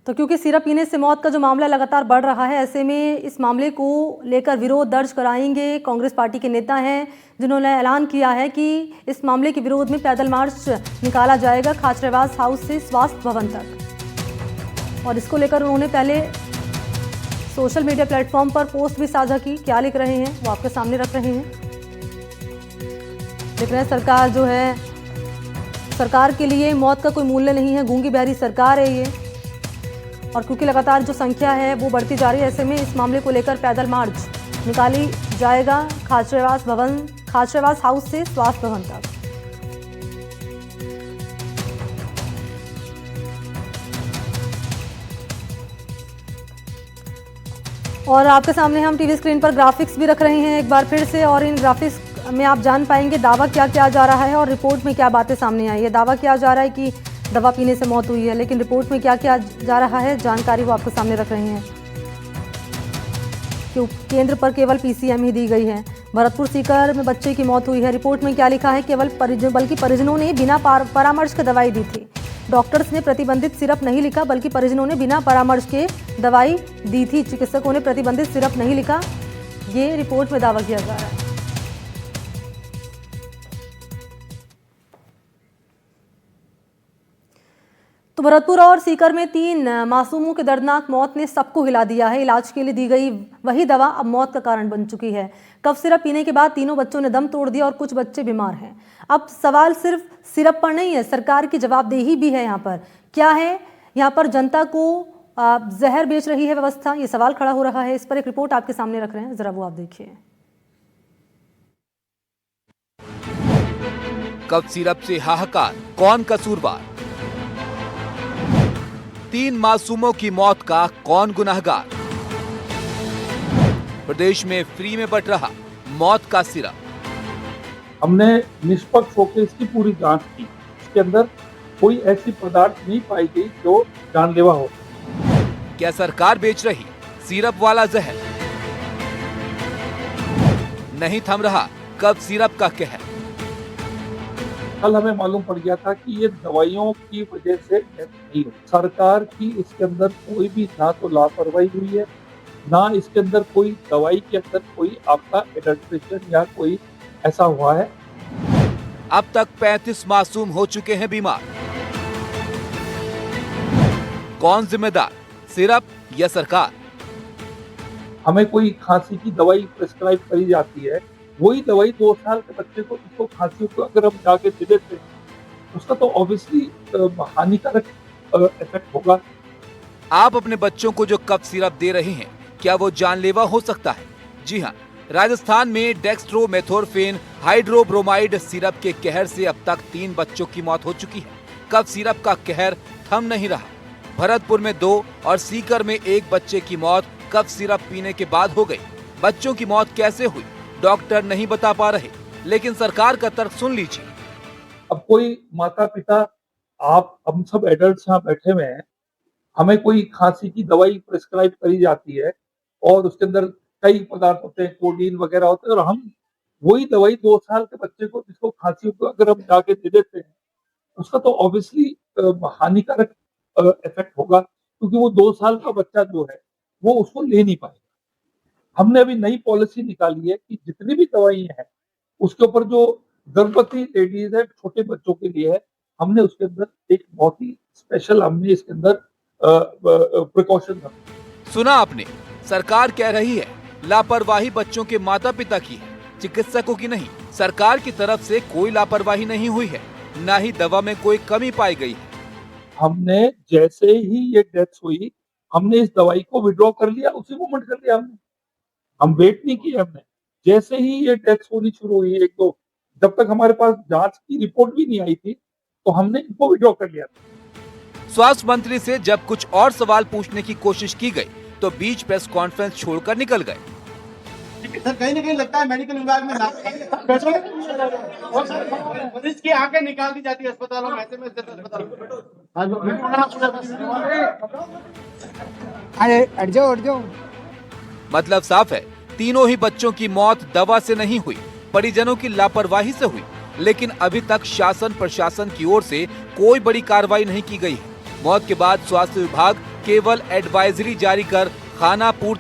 तो क्योंकि सिरप पीने से मौत का जो मामला लगातार बढ़ रहा है, ऐसे में इस मामले को लेकर विरोध दर्ज कराएंगे। कांग्रेस पार्टी के नेता हैं जिन्होंने ऐलान किया है कि इस मामले के विरोध में पैदल मार्च निकाला जाएगा खाचरेवास हाउस से स्वास्थ्य भवन तक। और इसको लेकर उन्होंने पहले सोशल मीडिया प्लेटफॉर्म पर पोस्ट भी साझा की। क्या लिख रहे हैं वो आपके सामने रख रहे हैं। लिख रहे हैं, सरकार जो है, सरकार के लिए मौत का कोई मूल्य नहीं है, गूंगी बहरी सरकार है ये। और क्योंकि लगातार जो संख्या है वो बढ़ती जा रही है, ऐसे में इस मामले को लेकर पैदल मार्च निकाली जाएगा खाचरेवास हाउस से स्वास्थ्य भवन तक। और आपके सामने हम टीवी स्क्रीन पर ग्राफिक्स भी रख रहे हैं एक बार फिर से, और इन ग्राफिक्स में आप जान पाएंगे दावा क्या किया जा रहा है और रिपोर्ट में क्या बातें सामने आई है। दावा किया जा रहा है कि दवा पीने से मौत हुई है, लेकिन रिपोर्ट में क्या किया जा रहा है जानकारी वो आपके सामने रख रहे हैं। क्यों केंद्र पर केवल पीसीएम ही दी गई है। भरतपुर सीकर में बच्चे की मौत हुई है। रिपोर्ट में क्या लिखा है, केवल बल्कि परिजनों ने बिना परामर्श के दवाई दी थी। डॉक्टर्स ने प्रतिबंधित सिरप नहीं लिखा, बल्कि परिजनों ने बिना परामर्श के दवाई दी थी। चिकित्सकों ने प्रतिबंधित सिरप नहीं लिखा, ये रिपोर्ट में दावा किया जा रहा है। तो भरतपुर और सीकर में 3 मासूमों की दर्दनाक मौत ने सबको हिला दिया है। इलाज के लिए दी गई वही दवा अब मौत का कारण बन चुकी है। कफ सिरप पीने के बाद तीनों बच्चों ने दम तोड़ दिया और कुछ बच्चे बीमार हैं। अब सवाल सिर्फ सिरप पर नहीं है, सरकार की जवाबदेही भी है। यहाँ पर क्या है, यहाँ पर जनता को जहर बेच रही है व्यवस्था, ये सवाल खड़ा हो रहा है। इस पर एक रिपोर्ट आपके सामने रख रहे हैं, जरा वो आप देखिए। कफ सिरप से हाहाकार, कौन कसूरवार? 3 मासूमों की मौत का कौन गुनहगार? प्रदेश में फ्री में बंट रहा मौत का सिरप। हमने निष्पक्ष होकर इसकी पूरी जांच की। इसके अंदर कोई ऐसी पदार्थ नहीं पाई गई जो जानलेवा हो। क्या सरकार बेच रही सिरप वाला जहर? नहीं थम रहा कफ सिरप का कहर। कल हमें मालूम पड़ गया था कि ये दवाइयों की वजह से डेथ नहीं हुई। सरकार की इसके अंदर कोई भी ना तो लापरवाही हुई है, ना इसके अंदर कोई दवाई के अंदर कोई आपका एडल्ट्रेशन या कोई ऐसा हुआ है। अब तक 35 मासूम हो चुके हैं बीमार। कौन जिम्मेदार, सिरप या सरकार? हमें कोई खांसी की दवाई प्रिस्क्राइब करी जाती है, वही दवाई 2 साल के बच्चे को जिसको खांसी को अगर हम जाके दे देते हैं उसका तो ऑब्वियसली हानिकारक इफेक्ट होगा। आप अपने बच्चों को जो कफ सिरप दे रहे हैं, क्या वो जानलेवा हो सकता है? जी हाँ, राजस्थान में डेक्स्ट्रोमेथोर्फेन हाइड्रोब्रोमाइड सिरप के कहर से अब तक 3 बच्चों की मौत हो चुकी है। कफ सिरप का कहर थम नहीं रहा। भरतपुर में 2 और सीकर में 1 बच्चे की मौत कफ सिरप पीने के बाद हो गई। बच्चों की मौत कैसे हुई डॉक्टर नहीं बता पा रहे, लेकिन सरकार का तर्क सुन लीजिए। अब कोई माता पिता, आप, हम सब एडल्ट्स यहाँ बैठे हुए हैं, हमें कोई खांसी की दवाई प्रिस्क्राइब करी जाती है और उसके अंदर कई पदार्थ होते हैं, कोडीन वगैरह होते हैं, और हम वही दवाई 2 साल के बच्चे को जिसको खांसी को अगर हम जाके दे देते हैं उसका तो ऑब्वियसली हानिकारक इफेक्ट होगा, क्योंकि वो 2 साल का बच्चा जो है वो उसको ले नहीं पाएगा। हमने अभी नई पॉलिसी निकाली है कि जितनी भी दवाइयां हैं उसके ऊपर जो गर्भवती लेडीज है, छोटे बच्चों के लिए है, हमने उसके अंदर एक बहुत ही स्पेशल हमने इसके अंदर प्रिकॉशन रखा। सुना आपने, सरकार कह रही है लापरवाही बच्चों के माता पिता की है, चिकित्सकों की नहीं। सरकार की तरफ से कोई लापरवाही नहीं हुई है, न ही दवा में कोई कमी पाई गई है। हमने जैसे ही ये डेथ हुई, हमने इस दवाई को विड्रॉ कर लिया, उसी मोमेंट कर लिया हमने। हम वेट नहीं किए हमने। जैसे ही ये डेथ होनी शुरू हुई, 1-2, जब तक हमारे पास जांच की रिपोर्ट भी नहीं आई थी, तो हमने इनको विड्रॉ कर लिया था। स्वास्थ्य मंत्री से जब कुछ और सवाल पूछने की कोशिश की गई, तो बीच प्रेस कॉन्फ्रेंस छोड़कर निकल गए। सर, कहीं ना कहीं लगता है मेडिकल विभाग में मरीज की आंखें निकाल दी जाती है अस्पतालों में, ऐसे में हट जाओ। मतलब साफ है, तीनों ही बच्चों की मौत दवा से नहीं हुई, परिजनों की लापरवाही से हुई। लेकिन अभी तक शासन प्रशासन की ओर से कोई बड़ी कार्रवाई नहीं की गई है। मौत के बाद स्वास्थ्य विभाग केवल एडवाइजरी जारी कर खाना पूर्ति